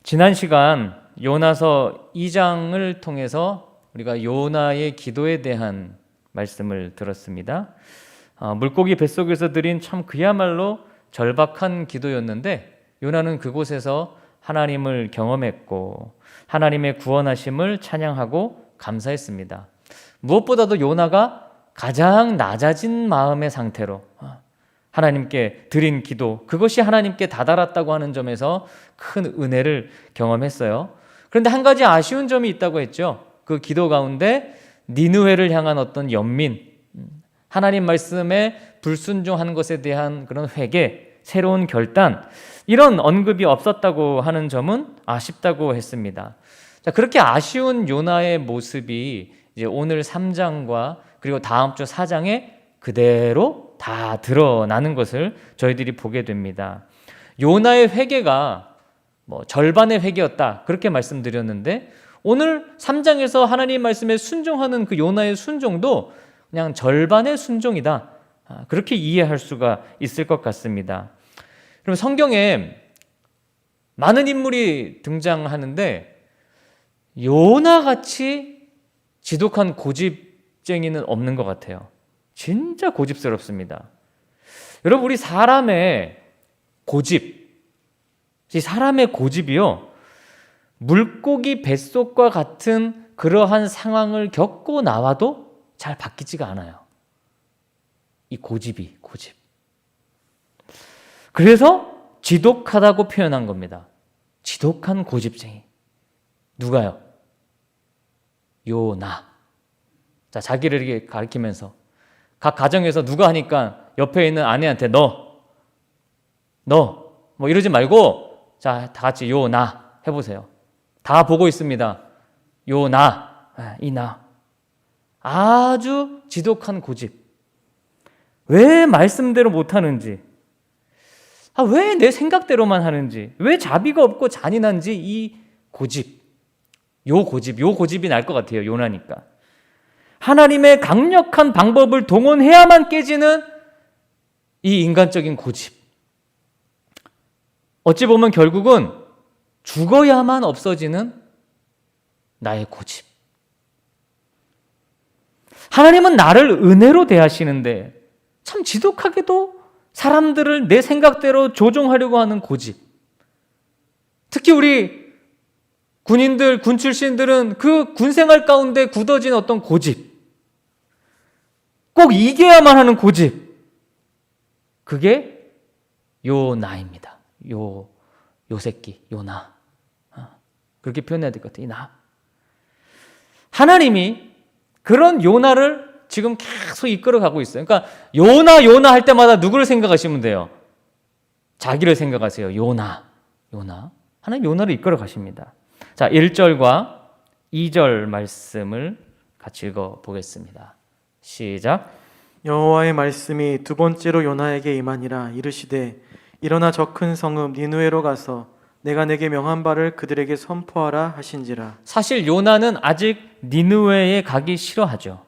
지난 시간 요나서 2장을 통해서 우리가 요나의 기도에 대한 말씀을 들었습니다. 물고기 뱃속에서 드린 참 그야말로 절박한 기도였는데 요나는 그곳에서 하나님을 경험했고 하나님의 구원하심을 찬양하고 감사했습니다. 무엇보다도 요나가 가장 낮아진 마음의 상태로 하나님께 드린 기도, 그것이 하나님께 다다랐다고 하는 점에서 큰 은혜를 경험했어요. 그런데 한 가지 아쉬운 점이 있다고 했죠. 그 기도 가운데 니느웨를 향한 어떤 연민, 하나님 말씀에 불순종하는 것에 대한 그런 회개, 새로운 결단, 이런 언급이 없었다고 하는 점은 아쉽다고 했습니다. 자, 그렇게 아쉬운 요나의 모습이 이제 오늘 3장과 그리고 다음 주 4장에 그대로 다 드러나는 것을 저희들이 보게 됩니다. 요나의 회개가 절반의 회개였다, 그렇게 말씀드렸는데 오늘 3장에서 하나님 말씀에 순종하는 그 요나의 순종도 그냥 절반의 순종이다, 그렇게 이해할 수가 있을 것 같습니다. 그럼 성경에 많은 인물이 등장하는데 요나같이 지독한 고집쟁이는 없는 것 같아요. 진짜 고집스럽습니다. 여러분, 우리 사람의 고집, 이 사람의 고집이요, 물고기 뱃속과 같은 그러한 상황을 겪고 나와도 잘 바뀌지가 않아요. 이 고집. 그래서 지독하다고 표현한 겁니다. 지독한 고집쟁이. 누가요? 요나. 자, 자기를 이렇게 가리키면서 각 가정에서 누가 하니까 옆에 있는 아내한테 너 뭐 이러지 말고 자, 다 같이 요나 해보세요. 다 보고 있습니다. 요나, 이나. 아주 지독한 고집. 왜 말씀대로 못하는지, 왜 내 생각대로만 하는지, 왜 자비가 없고 잔인한지, 이 고집, 요 고집이 날 것 같아요. 요나니까. 하나님의 강력한 방법을 동원해야만 깨지는 이 인간적인 고집. 어찌 보면 결국은 죽어야만 없어지는 나의 고집. 하나님은 나를 은혜로 대하시는데 참 지독하게도 사람들을 내 생각대로 조종하려고 하는 고집. 특히 우리 군인들, 군 출신들은 그 군생활 가운데 굳어진 어떤 고집, 꼭 이겨야만 하는 고집, 그게 요나입니다. 요 새끼, 요나. 그렇게 표현해야 될 것 같아요. 이 나. 하나님이 그런 요나를 지금 계속 이끌어가고 있어요. 그러니까 요나 할 때마다 누구를 생각하시면 돼요? 자기를 생각하세요. 요나. 하나님 요나를 이끌어 가십니다. 자, 1절과 2절 말씀을 같이 읽어보겠습니다. 시작. 여호와의 말씀이 두 번째로 요나에게 임하니라. 이르시되 일어나 저 큰 성읍 니느웨로 가서 내가 내게 명한 바를 그들에게 선포하라 하신지라. 사실 요나는 아직 니느웨에 가기 싫어하죠.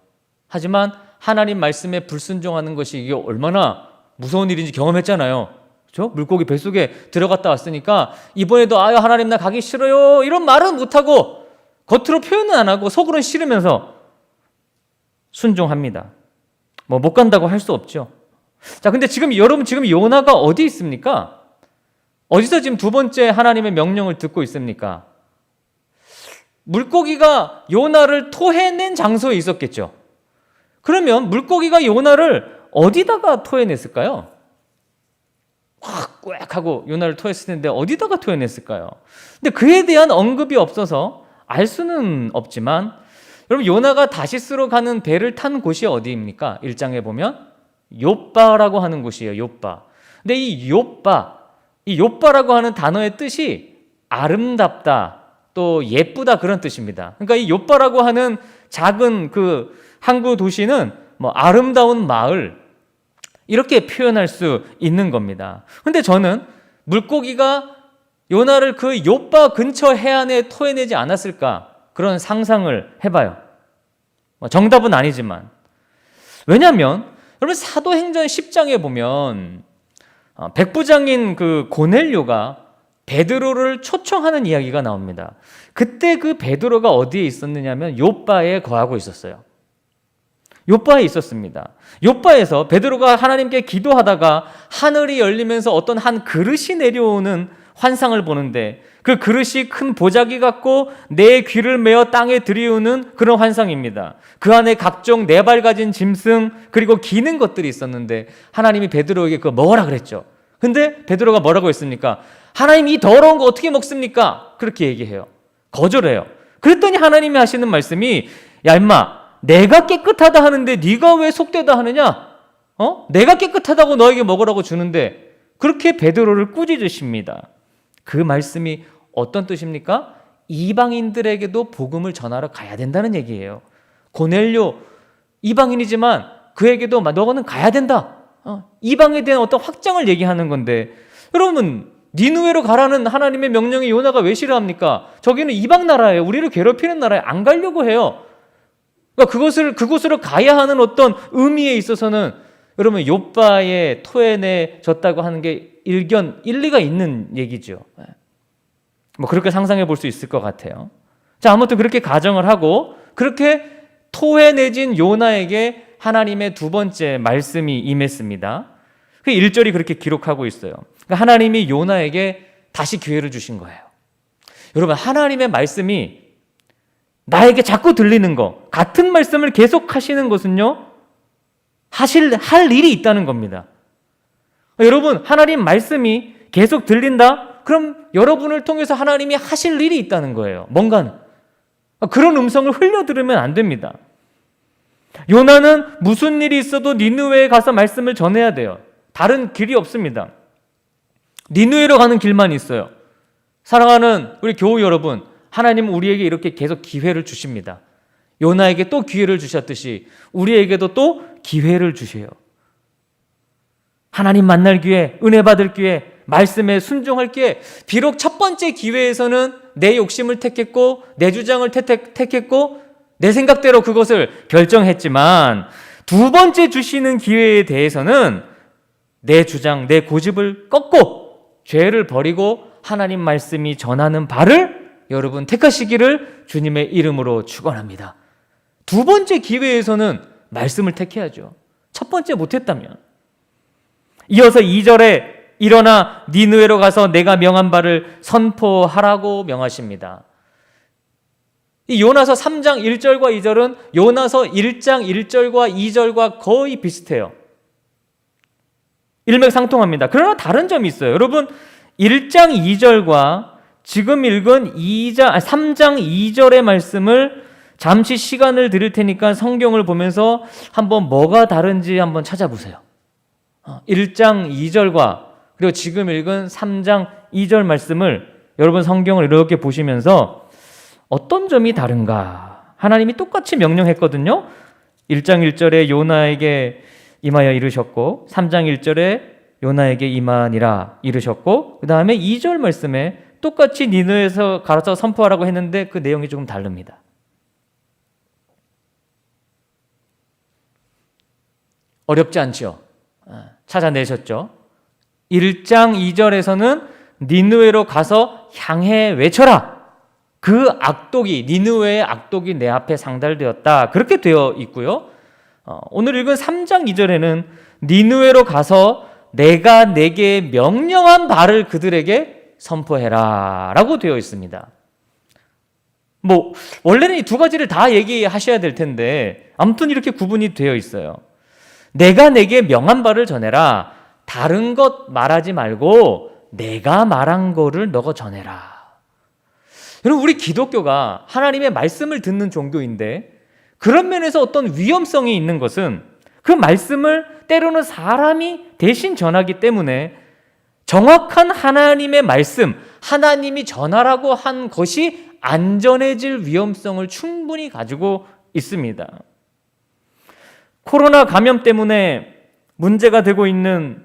하지만 하나님 말씀에 불순종하는 것이 이게 얼마나 무서운 일인지 경험했잖아요. 그렇죠? 물고기 뱃속에 들어갔다 왔으니까 이번에도 하나님 나 가기 싫어요, 이런 말은 못하고 겉으로 표현은 안 하고 속으로는 싫으면서 순종합니다. 못 간다고 할 수 없죠. 자, 근데 여러분 지금 요나가 어디 있습니까? 어디서 지금 두 번째 하나님의 명령을 듣고 있습니까? 물고기가 요나를 토해낸 장소에 있었겠죠. 그러면 물고기가 요나를 어디다가 토해냈을까요? 확 꽥 하고 요나를 토했을 텐데 어디다가 토해냈을까요? 근데 그에 대한 언급이 없어서 알 수는 없지만, 여러분, 요나가 다시스로 가는 배를 탄 곳이 어디입니까? 1장에 보면 욥바라고 하는 곳이에요. 욥바. 근데 이 욥바라고 하는 단어의 뜻이 아름답다, 또 예쁘다, 그런 뜻입니다. 그러니까 이 욥바라고 하는 작은 그 항구 도시는 아름다운 마을, 이렇게 표현할 수 있는 겁니다. 근데 저는 물고기가 요나를 그 욥바 근처 해안에 토해내지 않았을까, 그런 상상을 해봐요. 정답은 아니지만. 왜냐하면 여러분, 사도행전 10장에 보면 백부장인 그 고넬료가 베드로를 초청하는 이야기가 나옵니다. 그때 그 베드로가 어디에 있었느냐면 요빠에 거하고 있었어요. 요빠에 있었습니다. 요빠에서 베드로가 하나님께 기도하다가 하늘이 열리면서 어떤 한 그릇이 내려오는 환상을 보는데, 그 그릇이 큰 보자기 같고 내 귀를 메어 땅에 들이우는 그런 환상입니다. 그 안에 각종 네 발 가진 짐승 그리고 기는 것들이 있었는데, 하나님이 베드로에게 그거 먹으라 그랬죠. 근데 베드로가 뭐라고 했습니까? 하나님, 이 더러운 거 어떻게 먹습니까? 그렇게 얘기해요. 거절해요. 그랬더니 하나님이 하시는 말씀이, 야 임마, 내가 깨끗하다 하는데 네가 왜 속되다 하느냐? 내가 깨끗하다고 너에게 먹으라고 주는데, 그렇게 베드로를 꾸짖으십니다. 그 말씀이 어떤 뜻입니까? 이방인들에게도 복음을 전하러 가야 된다는 얘기예요. 고넬료 이방인이지만 그에게도 너는 가야 된다. 이방에 대한 어떤 확장을 얘기하는 건데, 여러분, 니느웨로 가라는 하나님의 명령에 요나가 왜 싫어합니까? 저기는 이방 나라예요. 우리를 괴롭히는 나라에 안 가려고 해요. 그러니까 그곳으로 가야 하는 어떤 의미에 있어서는, 여러분, 욥바에 토해내졌다고 하는 게 일리가 있는 얘기죠. 뭐 그렇게 상상해 볼 수 있을 것 같아요. 자, 아무튼 그렇게 가정을 하고 그렇게 토해내진 요나에게 하나님의 두 번째 말씀이 임했습니다. 그 1절이 그렇게 기록하고 있어요. 그러니까 하나님이 요나에게 다시 기회를 주신 거예요. 여러분, 하나님의 말씀이 나에게 자꾸 들리는 거, 같은 말씀을 계속 하시는 것은요, 할 일이 있다는 겁니다. 여러분, 하나님 말씀이 계속 들린다? 그럼 여러분을 통해서 하나님이 하실 일이 있다는 거예요. 뭔가는. 그런 음성을 흘려 들으면 안 됩니다. 요나는 무슨 일이 있어도 니느웨에 가서 말씀을 전해야 돼요. 다른 길이 없습니다. 니느웨로 가는 길만 있어요. 사랑하는 우리 교우 여러분, 하나님은 우리에게 이렇게 계속 기회를 주십니다. 요나에게 또 기회를 주셨듯이 우리에게도 또 기회를 주셔요. 하나님 만날 기회, 은혜 받을 기회, 말씀에 순종할 기회. 비록 첫 번째 기회에서는 내 욕심을 택했고 내 주장을 택했고 내 생각대로 그것을 결정했지만, 두 번째 주시는 기회에 대해서는 내 주장, 내 고집을 꺾고 죄를 버리고 하나님 말씀이 전하는 바를 여러분 택하시기를 주님의 이름으로 축원합니다. 두 번째 기회에서는 말씀을 택해야죠. 첫 번째 못했다면. 이어서 2절에 일어나 니느웨로 가서 내가 명한 바를 선포하라고 명하십니다. 이 요나서 3장 1절과 2절은 요나서 1장 1절과 2절과 거의 비슷해요. 일맥상통합니다. 그러나 다른 점이 있어요. 여러분, 1장 2절과 지금 읽은 3장 2절의 말씀을 잠시 시간을 드릴 테니까 성경을 보면서 한번 뭐가 다른지 한번 찾아보세요. 1장 2절과 그리고 지금 읽은 3장 2절 말씀을 여러분 성경을 이렇게 보시면서 어떤 점이 다른가? 하나님이 똑같이 명령했거든요. 1장 1절에 요나에게 임하여 이르셨고 3장 1절에 요나에게 임하니라 이르셨고, 그 다음에 2절 말씀에 똑같이 니느웨에서 가서 선포하라고 했는데 그 내용이 조금 다릅니다. 어렵지 않죠? 찾아내셨죠? 1장 2절에서는 니느웨로 가서 향해 외쳐라. 그 악독이, 니느웨의 악독이 내 앞에 상달되었다. 그렇게 되어 있고요. 오늘 읽은 3장 2절에는 니느웨로 가서 내가 내게 명령한 바를 그들에게 선포해라 라고 되어 있습니다. 원래는 이 두 가지를 다 얘기하셔야 될 텐데 아무튼 이렇게 구분이 되어 있어요. 내가 내게 명한 바를 전해라. 다른 것 말하지 말고 내가 말한 거를 너가 전해라. 여러분, 우리 기독교가 하나님의 말씀을 듣는 종교인데, 그런 면에서 어떤 위험성이 있는 것은 그 말씀을 때로는 사람이 대신 전하기 때문에 정확한 하나님의 말씀, 하나님이 전하라고 한 것이 안전해질 위험성을 충분히 가지고 있습니다. 코로나 감염 때문에 문제가 되고 있는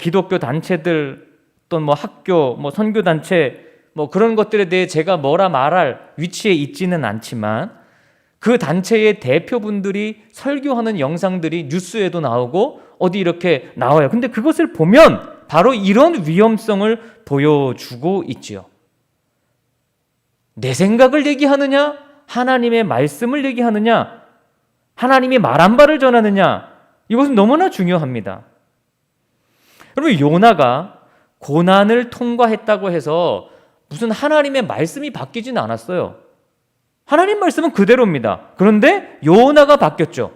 기독교 단체들, 또는 학교, 선교 단체, 그런 것들에 대해 제가 뭐라 말할 위치에 있지는 않지만, 그 단체의 대표분들이 설교하는 영상들이 뉴스에도 나오고 어디 이렇게 나와요. 근데 그것을 보면 바로 이런 위험성을 보여주고 있지요. 내 생각을 얘기하느냐? 하나님의 말씀을 얘기하느냐? 하나님이 말한 바를 전하느냐? 이것은 너무나 중요합니다. 여러분, 요나가 고난을 통과했다고 해서 무슨 하나님의 말씀이 바뀌지는 않았어요. 하나님 말씀은 그대로입니다. 그런데 요나가 바뀌었죠.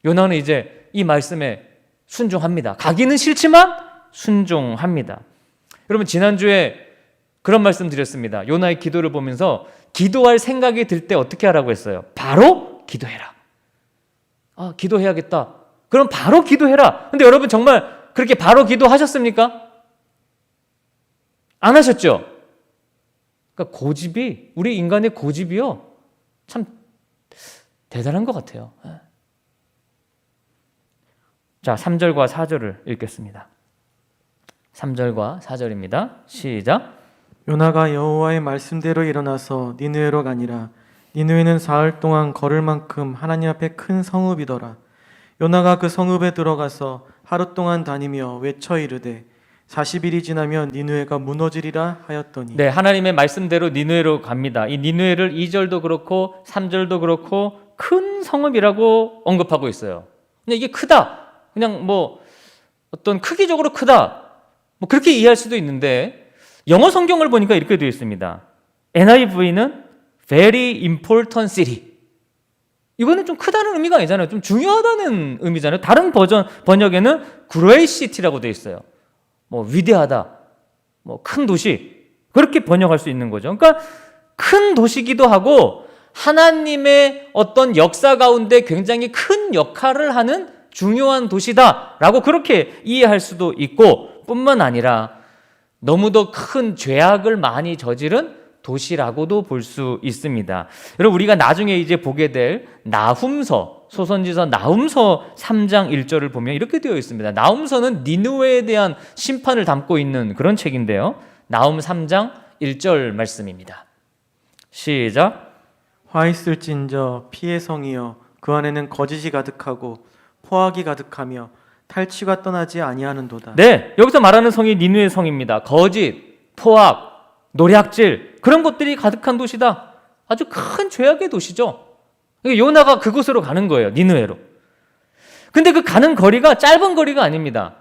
요나는 이제 이 말씀에 순종합니다. 가기는 싫지만 순종합니다. 여러분, 지난주에 그런 말씀 드렸습니다. 요나의 기도를 보면서 기도할 생각이 들 때 어떻게 하라고 했어요? 바로 기도해라. 아, 기도해야겠다. 그럼 바로 기도해라. 근데 여러분, 정말 그렇게 바로 기도하셨습니까? 안 하셨죠? 그러니까 고집이, 우리 인간의 고집이요, 참 대단한 것 같아요. 자, 3절과 4절을 읽겠습니다. 3절과 4절입니다. 시작. 요나가 여호와의 말씀대로 일어나서 니느웨로 가니라. 니느웨는 사흘 동안 걸을 만큼 하나님 앞에 큰 성읍이더라. 요나가 그 성읍에 들어가서 하루 동안 다니며 외쳐 이르되 40일이 지나면 니느웨가 무너지리라 하였더니. 네, 하나님의 말씀대로 니느웨로 갑니다. 이 니느웨를 2절도 그렇고 3절도 그렇고 큰 성읍이라고 언급하고 있어요. 근데 이게 크다, 그냥 뭐 어떤 크기적으로 크다, 뭐 그렇게 이해할 수도 있는데, 영어 성경을 보니까 이렇게 되어 있습니다. NIV는 very important city. 이거는 좀 크다는 의미가 아니잖아요. 좀 중요하다는 의미잖아요. 다른 번역에는 great city라고 되어 있어요. 뭐 위대하다, 뭐 큰 도시, 그렇게 번역할 수 있는 거죠. 그러니까 큰 도시기도 하고 하나님의 어떤 역사 가운데 굉장히 큰 역할을 하는 중요한 도시다라고 그렇게 이해할 수도 있고, 뿐만 아니라 너무도 큰 죄악을 많이 저지른 도시라고도 볼 수 있습니다. 여러분, 우리가 나중에 이제 보게 될 나훔서, 소선지서 나훔서 3장 1절을 보면 이렇게 되어 있습니다. 나훔서는 니느웨에 대한 심판을 담고 있는 그런 책인데요. 나훔 3장 1절 말씀입니다. 시작. 화 있을진저 피의 성이여 그 안에는 거짓이 가득하고 포악이 가득하며 탈취가 떠나지 아니하는도다. 네, 여기서 말하는 성이 니느웨 성입니다. 거짓, 포악, 노략질, 그런 것들이 가득한 도시다. 아주 큰 죄악의 도시죠. 요나가 그곳으로 가는 거예요, 니느웨로. 근데 그 가는 거리가 짧은 거리가 아닙니다.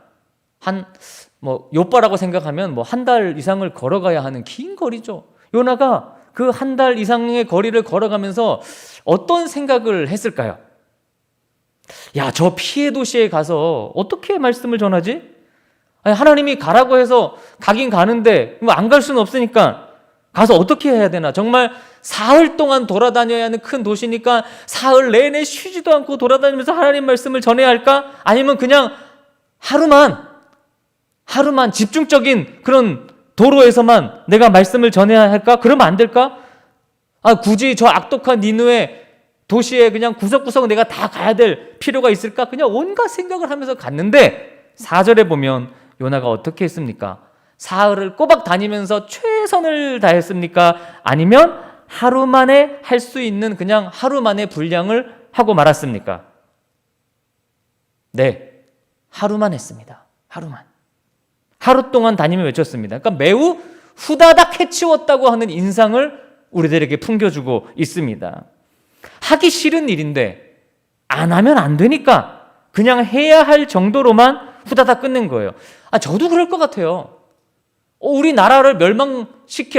요바라고 생각하면 뭐 한 달 이상을 걸어가야 하는 긴 거리죠. 요나가 그 한 달 이상의 거리를 걸어가면서 어떤 생각을 했을까요? 야, 저 피해 도시에 가서 어떻게 말씀을 전하지? 아니, 하나님이 가라고 해서 가긴 가는데 뭐 안 갈 수는 없으니까 가서 어떻게 해야 되나? 정말 사흘 동안 돌아다녀야 하는 큰 도시니까 사흘 내내 쉬지도 않고 돌아다니면서 하나님 말씀을 전해야 할까? 아니면 그냥 하루만 집중적인 그런 도로에서만 내가 말씀을 전해야 할까? 그러면 안 될까? 아, 굳이 저 악독한 니느웨 도시에 그냥 구석구석 내가 다 가야 될 필요가 있을까? 그냥 온갖 생각을 하면서 갔는데 4절에 보면 요나가 어떻게 했습니까? 사흘을 꼬박 다니면서 최선을 다했습니까? 아니면 하루 만에 할 수 있는 그냥 하루 만에 분량을 하고 말았습니까? 네, 하루만 했습니다. 하루 동안 다니며 외쳤습니다. 그러니까 매우 후다닥 해치웠다고 하는 인상을 우리들에게 풍겨주고 있습니다. 하기 싫은 일인데 안 하면 안 되니까 그냥 해야 할 정도로만 후다닥 끝낸 거예요. 저도 그럴 것 같아요. 우리 나라를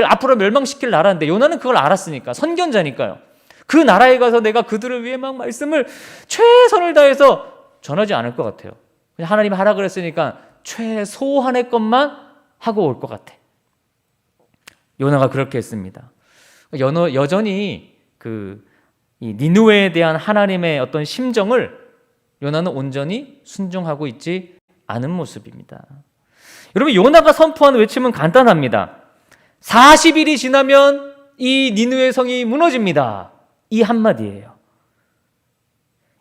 앞으로 멸망시킬 나라인데 요나는 그걸 알았으니까, 선견자니까요. 그 나라에 가서 내가 그들을 위해 막 말씀을 최선을 다해서 전하지 않을 것 같아요. 그냥 하나님이 하라 그랬으니까 최소한의 것만 하고 올 것 같아. 요나가 그렇게 했습니다. 여전히 이 니느웨에 대한 하나님의 어떤 심정을 요나는 온전히 순종하고 있지 않은 모습입니다. 여러분, 요나가 선포한 외침은 간단합니다. 40일이 지나면 이 니느웨 성이 무너집니다. 이 한마디예요.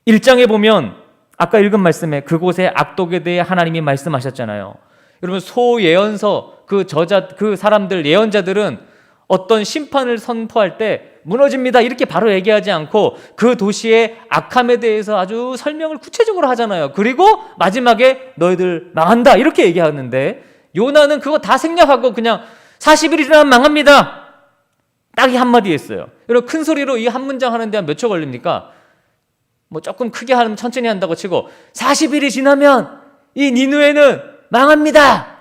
1장에 보면 아까 읽은 말씀에 그곳의 악독에 대해 하나님이 말씀하셨잖아요. 여러분, 소예언서 그 사람들, 예언자들은 어떤 심판을 선포할 때 무너집니다. 이렇게 바로 얘기하지 않고 그 도시의 악함에 대해서 아주 설명을 구체적으로 하잖아요. 그리고 마지막에 너희들 망한다 이렇게 얘기하는데 요나는 그거 다 생략하고 그냥 40일이 지나면 망합니다. 딱 이 한마디 했어요. 여러분 큰 소리로 이 한 문장 하는데 한 몇 초 걸립니까? 뭐 조금 크게 하면 천천히 한다고 치고 40일이 지나면 이 니느웨는 망합니다.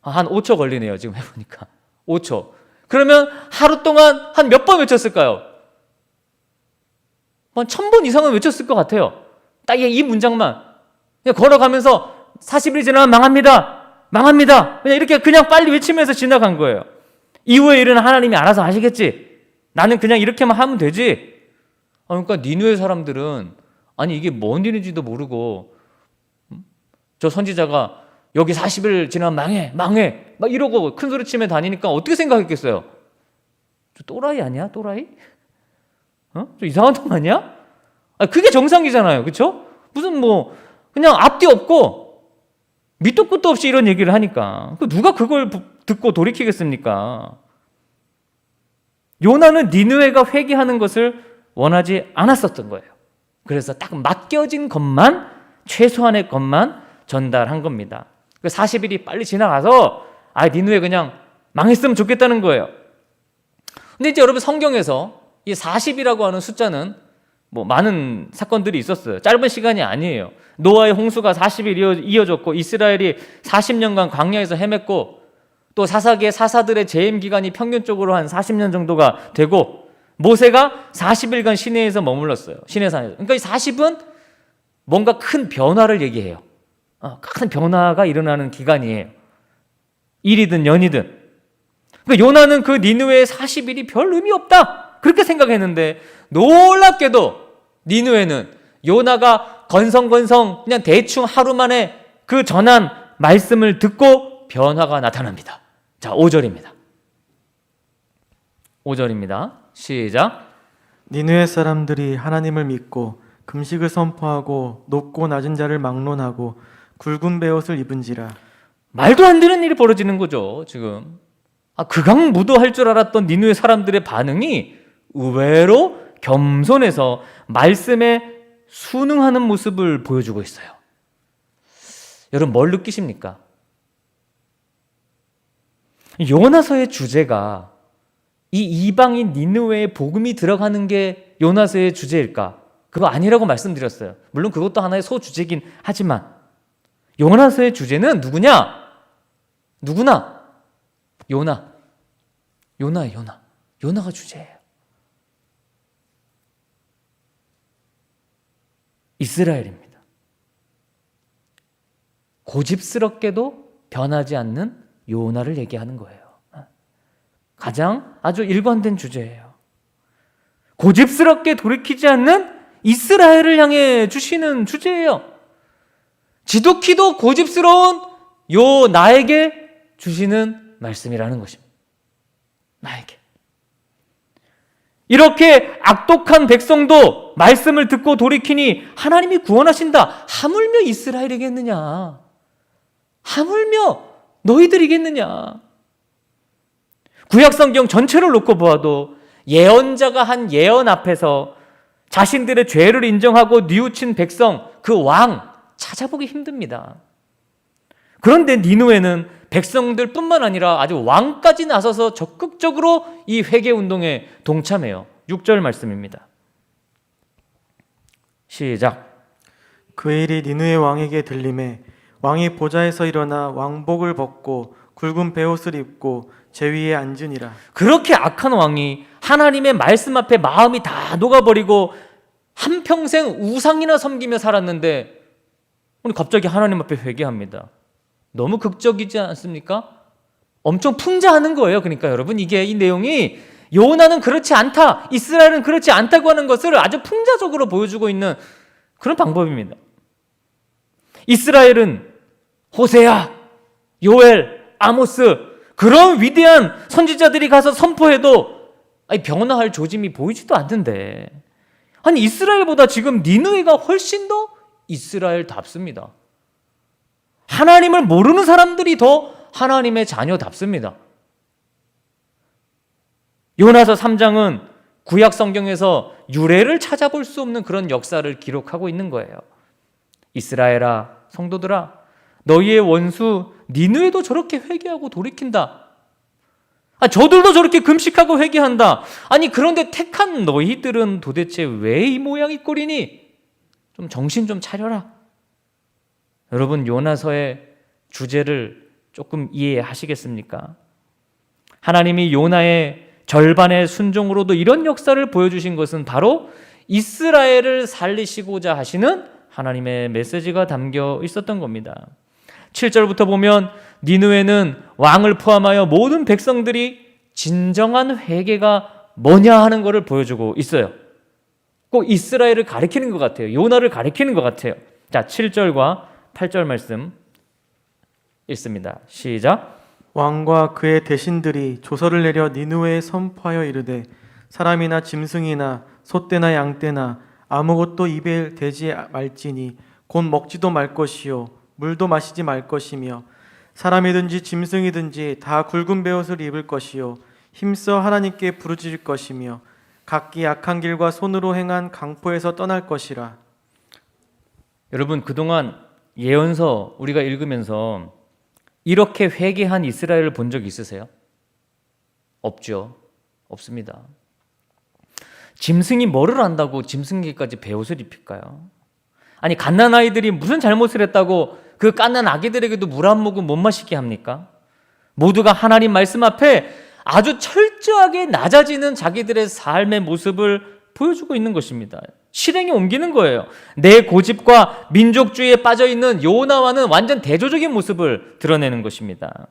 한 5초 걸리네요. 지금 해보니까 5초. 그러면 하루 동안 한 몇 번 외쳤을까요? 한 1000번 이상은 외쳤을 것 같아요. 딱 이 문장만 그냥 걸어가면서 40일이 지나면 망합니다. 망합니다. 그냥 이렇게 그냥 빨리 외치면서 지나간 거예요. 이후의 일은 하나님이 알아서 하시겠지. 나는 그냥 이렇게만 하면 되지. 그러니까 니느웨 사람들은 아니 이게 뭔 일인지도 모르고 저 선지자가 여기 40일 지나면 망해 막 이러고 큰 소리 치며 다니니까 어떻게 생각했겠어요? 저 또라이 아니야? 또라이? 저 이상한 놈 아니야? 그게 정상이잖아요. 그렇죠? 무슨 뭐 그냥 앞뒤 없고 밑도 끝도 없이 이런 얘기를 하니까 누가 그걸 듣고 돌이키겠습니까? 요나는 니느웨가 회개하는 것을 원하지 않았었던 거예요. 그래서 딱 맡겨진 것만 최소한의 것만 전달한 겁니다. 40일이 빨리 지나가서 니느웨 그냥 망했으면 좋겠다는 거예요. 근데 이제 여러분 성경에서 이 40이라고 하는 숫자는 뭐 많은 사건들이 있었어요. 짧은 시간이 아니에요. 노아의 홍수가 40일 이어졌고 이스라엘이 40년간 광야에서 헤맸고 또 사사기의 사사들의 재임 기간이 평균적으로 한 40년 정도가 되고 모세가 40일간 시내에서 머물렀어요. 시내산에서. 그러니까 이 40은 뭔가 큰 변화를 얘기해요. 큰 변화가 일어나는 기간이에요. 일이든 년이든. 그러니까 요나는 그 니느웨의 40일이 별 의미 없다 그렇게 생각했는데 놀랍게도 니느웨는 요나가 건성건성 그냥 대충 하루 만에 그 전한 말씀을 듣고 변화가 나타납니다. 자, 5절입니다. 5절입니다. 시작. 니느웨 사람들이 하나님을 믿고 금식을 선포하고 높고 낮은 자를 막론하고 굵은 베옷을 입은지라. 말도 안 되는 일이 벌어지는 거죠. 지금 극악무도할 줄 알았던 니느웨 사람들의 반응이 의외로 겸손해서 말씀에 순응하는 모습을 보여주고 있어요. 여러분 뭘 느끼십니까? 요나서의 주제가 이 이방인 니느웨에 복음이 들어가는 게 요나서의 주제일까? 그거 아니라고 말씀드렸어요. 물론 그것도 하나의 소주제긴 하지만 요나서의 주제는 누구냐? 누구나 요나가 주제예요. 이스라엘입니다. 고집스럽게도 변하지 않는 요나를 얘기하는 거예요. 가장 아주 일관된 주제예요. 고집스럽게 돌이키지 않는 이스라엘을 향해 주시는 주제예요. 지독히도 고집스러운 요 나에게 주시는 말씀이라는 것입니다. 나에게. 이렇게 악독한 백성도 말씀을 듣고 돌이키니 하나님이 구원하신다. 하물며 이스라엘이겠느냐? 하물며 너희들이겠느냐? 구약성경 전체를 놓고 보아도 예언자가 한 예언 앞에서 자신들의 죄를 인정하고 뉘우친 백성, 그 왕 찾아보기 힘듭니다. 그런데 니느웨는 백성들뿐만 아니라 아주 왕까지 나서서 적극적으로 이 회개운동에 동참해요. 6절 말씀입니다. 시작. 그 일이 니느웨 왕에게 들림에 왕이 보좌에서 일어나 왕복을 벗고 굵은 베옷을 입고 제위에 앉으니라. 그렇게 악한 왕이 하나님의 말씀 앞에 마음이 다 녹아버리고 한평생 우상이나 섬기며 살았는데 오늘 갑자기 하나님 앞에 회개합니다. 너무 극적이지 않습니까? 엄청 풍자하는 거예요. 그러니까 여러분 이게 이 내용이 요나는 그렇지 않다, 이스라엘은 그렇지 않다고 하는 것을 아주 풍자적으로 보여주고 있는 그런 방법입니다. 이스라엘은 호세아, 요엘, 아모스 그런 위대한 선지자들이 가서 선포해도 변화할 조짐이 보이지도 않는데 아니 이스라엘보다 지금 니느웨가 훨씬 더 이스라엘답습니다. 하나님을 모르는 사람들이 더 하나님의 자녀답습니다. 요나서 3장은 구약 성경에서 유래를 찾아볼 수 없는 그런 역사를 기록하고 있는 거예요. 이스라엘아, 성도들아, 너희의 원수 니느웨도 저렇게 회개하고 돌이킨다. 저들도 저렇게 금식하고 회개한다. 아니 그런데 택한 너희들은 도대체 왜 이 모양이 꼴이니? 좀 정신 좀 차려라. 여러분, 요나서의 주제를 조금 이해하시겠습니까? 하나님이 요나의 절반의 순종으로도 이런 역사를 보여주신 것은 바로 이스라엘을 살리시고자 하시는 하나님의 메시지가 담겨 있었던 겁니다. 7절부터 보면 니느웨는 왕을 포함하여 모든 백성들이 진정한 회개가 뭐냐 하는 것을 보여주고 있어요. 꼭 이스라엘을 가리키는 것 같아요. 요나를 가리키는 것 같아요. 자, 7절과 8절 말씀 읽습니다. 시작. 왕과 그의 대신들이 조서를 내려 니느웨에 선포하여 이르되 사람이나 짐승이나 소떼나 양떼나 아무것도 입에 대지 말지니 곧 먹지도 말 것이요 물도 마시지 말 것이며 사람이든지 짐승이든지 다 굵은 베옷을 입을 것이요 힘써 하나님께 부르짖을 것이며 각기 악한 길과 손으로 행한 강포에서 떠날 것이라. 여러분, 그동안 예언서 우리가 읽으면서 이렇게 회개한 이스라엘을 본 적 있으세요? 없죠. 없습니다. 짐승이 뭐를 안다고 짐승에게까지 베옷을 입힐까요? 아니 갓난아이들이 무슨 잘못을 했다고 그 갓난 아기들에게도 물 한 모금 못 마시게 합니까? 모두가 하나님 말씀 앞에 아주 철저하게 낮아지는 자기들의 삶의 모습을 보여주고 있는 것입니다. 실행에 옮기는 거예요. 내 고집과 민족주의에 빠져있는 요나와는 완전 대조적인 모습을 드러내는 것입니다.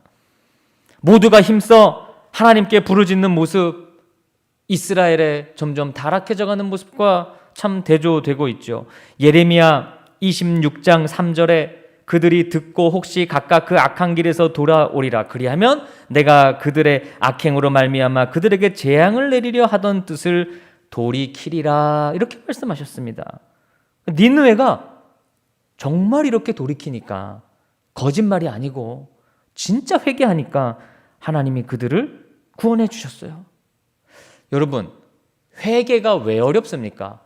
모두가 힘써 하나님께 부르짖는 모습, 이스라엘의 점점 타락해져가는 모습과 참 대조되고 있죠. 예레미야 26장 3절에 그들이 듣고 혹시 각각 그 악한 길에서 돌아오리라 그리하면 내가 그들의 악행으로 말미암아 그들에게 재앙을 내리려 하던 뜻을 돌이키리라, 이렇게 말씀하셨습니다. 니느웨가 정말 이렇게 돌이키니까, 거짓말이 아니고 진짜 회개하니까 하나님이 그들을 구원해 주셨어요. 여러분, 회개가 왜 어렵습니까?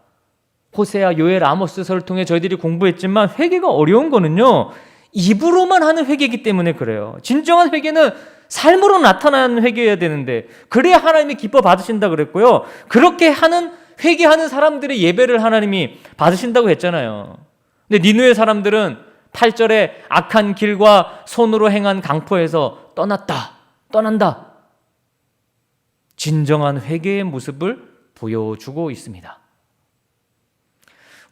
호세아, 요엘, 아모스서를 통해 저희들이 공부했지만 회개가 어려운 거는요, 입으로만 하는 회개이기 때문에 그래요. 진정한 회개는 삶으로 나타나는 회개여야 되는데, 그래야 하나님이 기뻐 받으신다 그랬고요. 그렇게 하는 회개하는 사람들의 예배를 하나님이 받으신다고 했잖아요. 근데 니느웨 사람들은 8절에 악한 길과 손으로 행한 강포에서 떠난다. 진정한 회개의 모습을 보여주고 있습니다.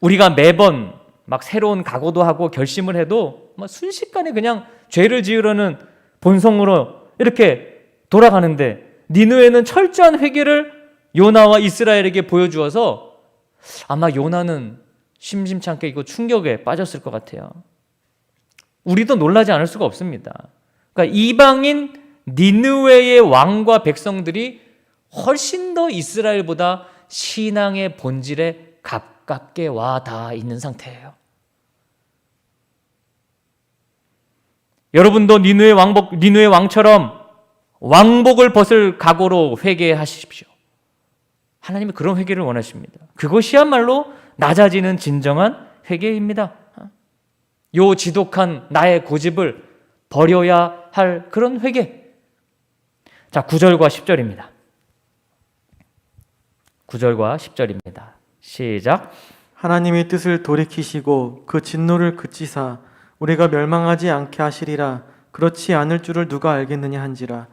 우리가 매번 막 새로운 각오도 하고 결심을 해도 순식간에 그냥 죄를 지으려는 본성으로 이렇게 돌아가는데, 니느웨는 철저한 회개를 요나와 이스라엘에게 보여주어서 아마 요나는 심심찮게 이거 충격에 빠졌을 것 같아요. 우리도 놀라지 않을 수가 없습니다. 그러니까 이방인 니느웨의 왕과 백성들이 훨씬 더 이스라엘보다 신앙의 본질에 가깝게 와 닿아 있는 상태예요. 여러분도 니느웨 왕처럼 왕복을 벗을 각오로 회개하십시오. 하나님이 그런 회개를 원하십니다. 그것이야말로 낮아지는 진정한 회개입니다. 요 지독한 나의 고집을 버려야 할 그런 회개. 자, 9절과 10절입니다. 9절과 10절입니다. 시작. 하나님의 뜻을 돌이키시고 그 진노를 그치사 우리가 멸망하지 않게 하시리라. 그렇지 않을 줄을 누가 알겠느냐 한지라.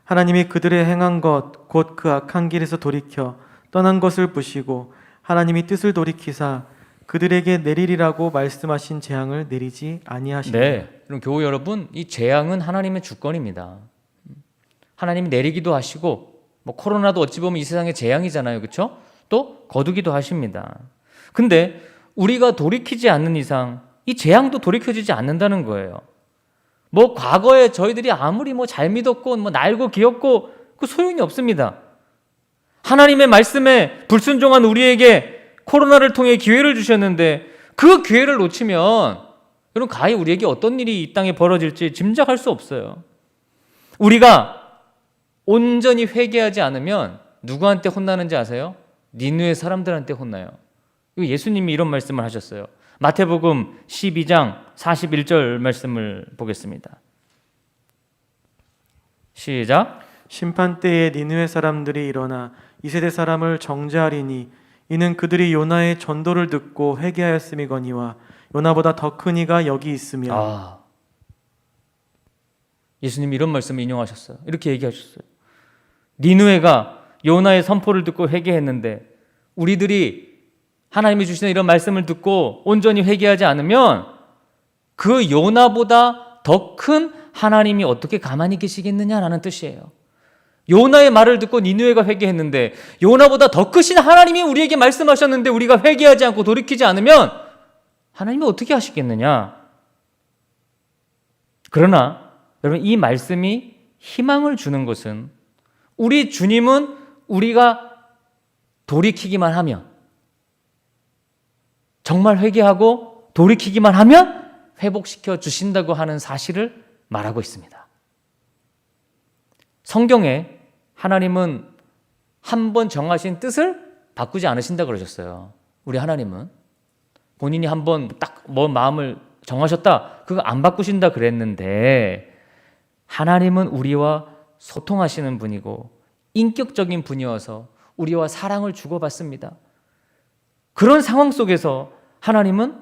하나님이 그들의 행한 것 곧 그 악한 길에서 돌이켜 떠난 것을 보시고 하나님이 뜻을 돌이키사 그들에게 내리리라고 말씀하신 재앙을 내리지 아니하시리라. 네, 그럼 교우 여러분, 이 재앙은 하나님의 주권입니다. 하나님이 내리기도 하시고, 코로나도 어찌 보면 이 세상의 재앙이잖아요, 그렇죠? 또 거두기도 하십니다. 근데 우리가 돌이키지 않는 이상 이 재앙도 돌이켜지지 않는다는 거예요. 과거에 저희들이 아무리 잘 믿었고 날고 기었고 그 소용이 없습니다. 하나님의 말씀에 불순종한 우리에게 코로나를 통해 기회를 주셨는데, 그 기회를 놓치면 여러분 가히 우리에게 어떤 일이 이 땅에 벌어질지 짐작할 수 없어요. 우리가 온전히 회개하지 않으면 누구한테 혼나는지 아세요? 니느웨 사람들한테 혼나요. 이거 예수님이 이런 말씀을 하셨어요. 마태복음 12장 41절 말씀을 보겠습니다. 시작. 심판 때에 니느웨 사람들이 일어나 이 세대 사람을 정죄하리니 이는 그들이 요나의 전도를 듣고 회개하였음이거니와 요나보다 더 큰 이가 여기 있으며. 예수님이 이런 말씀을 인용하셨어요. 이렇게 얘기하셨어요. 니느웨가 요나의 선포를 듣고 회개했는데 우리들이 하나님이 주시는 이런 말씀을 듣고 온전히 회개하지 않으면 그 요나보다 더 큰 하나님이 어떻게 가만히 계시겠느냐라는 뜻이에요. 요나의 말을 듣고 니느웨가 회개했는데 요나보다 더 크신 하나님이 우리에게 말씀하셨는데 우리가 회개하지 않고 돌이키지 않으면 하나님이 어떻게 하시겠느냐. 그러나 여러분, 이 말씀이 희망을 주는 것은 우리 주님은 우리가 돌이키기만 하면, 정말 회개하고 돌이키기만 하면 회복시켜 주신다고 하는 사실을 말하고 있습니다. 성경에 하나님은 한 번 정하신 뜻을 바꾸지 않으신다 그러셨어요. 우리 하나님은 본인이 한 번 딱 뭐 마음을 정하셨다, 그거 안 바꾸신다 그랬는데, 하나님은 우리와 소통하시는 분이고 인격적인 분이어서 우리와 사랑을 주고받습니다. 그런 상황 속에서 하나님은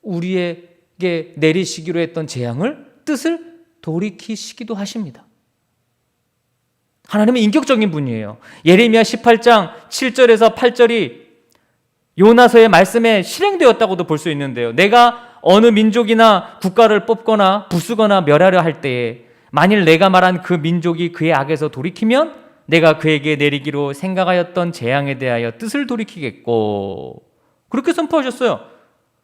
우리에게 내리시기로 했던 재앙을, 뜻을 돌이키시기도 하십니다. 하나님은 인격적인 분이에요. 예레미야 18장 7절에서 8절이 요나서의 말씀에 실행되었다고도 볼 수 있는데요. 내가 어느 민족이나 국가를 뽑거나 부수거나 멸하려 할 때에 만일 내가 말한 그 민족이 그의 악에서 돌이키면 내가 그에게 내리기로 생각하였던 재앙에 대하여 뜻을 돌이키겠고, 그렇게 선포하셨어요.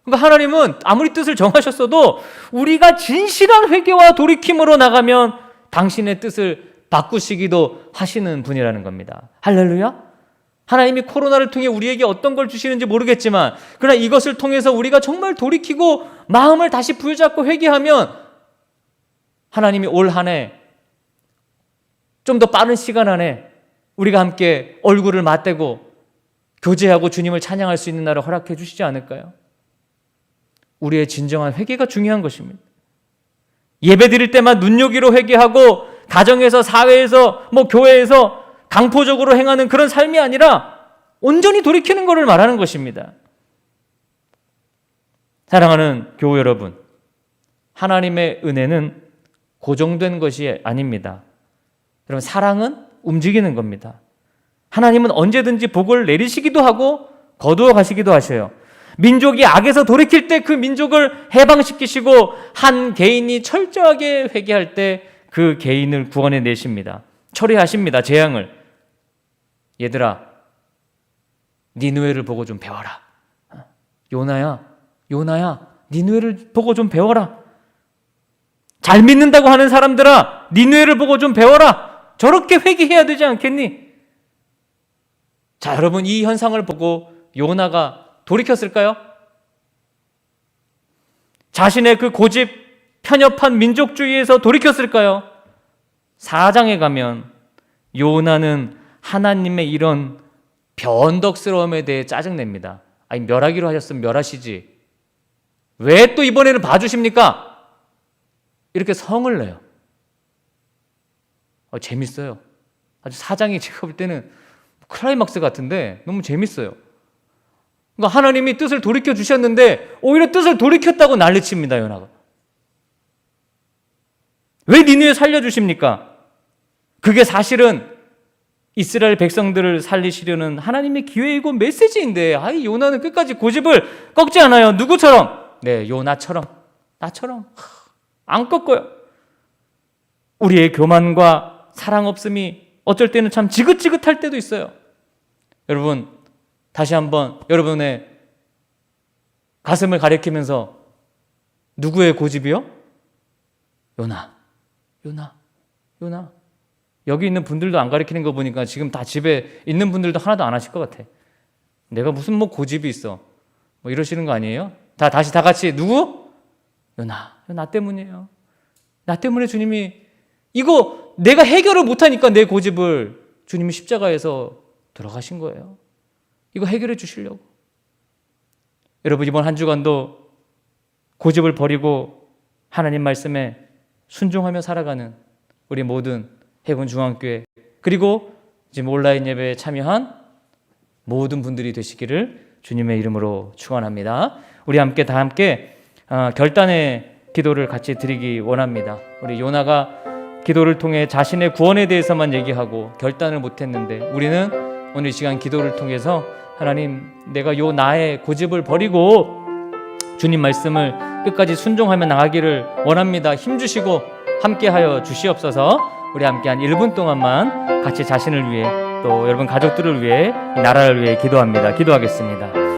그러니까 하나님은 아무리 뜻을 정하셨어도 우리가 진실한 회개와 돌이킴으로 나가면 당신의 뜻을 바꾸시기도 하시는 분이라는 겁니다. 할렐루야. 하나님이 코로나를 통해 우리에게 어떤 걸 주시는지 모르겠지만, 그러나 이것을 통해서 우리가 정말 돌이키고 마음을 다시 부여잡고 회개하면 하나님이 올 한 해 좀 더 빠른 시간 안에 우리가 함께 얼굴을 맞대고 교제하고 주님을 찬양할 수 있는 날을 허락해 주시지 않을까요? 우리의 진정한 회개가 중요한 것입니다. 예배 드릴 때만 눈요기로 회개하고 가정에서, 사회에서, 교회에서 강포적으로 행하는 그런 삶이 아니라 온전히 돌이키는 것을 말하는 것입니다. 사랑하는 교우 여러분, 하나님의 은혜는 고정된 것이 아닙니다. 여러분, 사랑은 움직이는 겁니다. 하나님은 언제든지 복을 내리시기도 하고 거두어 가시기도 하셔요. 민족이 악에서 돌이킬 때 그 민족을 해방시키시고 한 개인이 철저하게 회개할 때 그 개인을 구원해 내십니다. 처리하십니다. 재앙을. 얘들아, 니느웨를 보고 좀 배워라. 요나야, 니느웨를 보고 좀 배워라. 잘 믿는다고 하는 사람들아, 니느웨를 보고 좀 배워라. 저렇게 회개해야 되지 않겠니? 자, 여러분, 이 현상을 보고 요나가 돌이켰을까요? 자신의 그 고집, 편협한 민족주의에서 돌이켰을까요? 4장에 가면 요나는 하나님의 이런 변덕스러움에 대해 짜증냅니다. 아니, 멸하기로 하셨으면 멸하시지. 왜 또 이번에는 봐주십니까? 이렇게 성을 내요. 재밌어요. 아주 4장이 제가 볼 때는 클라이막스 같은데 너무 재밌어요. 그러니까 하나님이 뜻을 돌이켜 주셨는데 오히려 뜻을 돌이켰다고 난리칩니다, 요나가. 왜 니느웨 살려주십니까? 그게 사실은 이스라엘 백성들을 살리시려는 하나님의 기회이고 메시지인데, 요나는 끝까지 고집을 꺾지 않아요. 누구처럼? 네, 요나처럼. 나처럼. 안 꺾어요. 우리의 교만과 사랑 없음이 어쩔 때는 참 지긋지긋할 때도 있어요. 여러분, 다시 한번 여러분의 가슴을 가리키면서, 누구의 고집이요? 요나. 여기 있는 분들도 안 가리키는 거 보니까 지금 다 집에 있는 분들도 하나도 안 하실 것 같아. 내가 무슨 고집이 있어. 이러시는 거 아니에요? 다시 다 같이, 누구? 요나 때문이에요. 나 때문에 주님이, 이거 내가 해결을 못하니까 내 고집을 주님이 십자가에서 들어가신 거예요. 이거 해결해 주시려고. 여러분, 이번 한 주간도 고집을 버리고 하나님 말씀에 순종하며 살아가는 우리 모든 해군중앙교회, 그리고 지금 온라인 예배에 참여한 모든 분들이 되시기를 주님의 이름으로 축원합니다. 우리 함께 결단의 기도를 같이 드리기 원합니다. 우리 요나가 기도를 통해 자신의 구원에 대해서만 얘기하고 결단을 못했는데, 우리는 오늘 이 시간 기도를 통해서 하나님, 내가 나의 고집을 버리고 주님 말씀을 끝까지 순종하며 나가기를 원합니다. 힘주시고 함께하여 주시옵소서. 우리 함께 한 1분 동안만 같이 자신을 위해 또 여러분 가족들을 위해 이 나라를 위해 기도하겠습니다.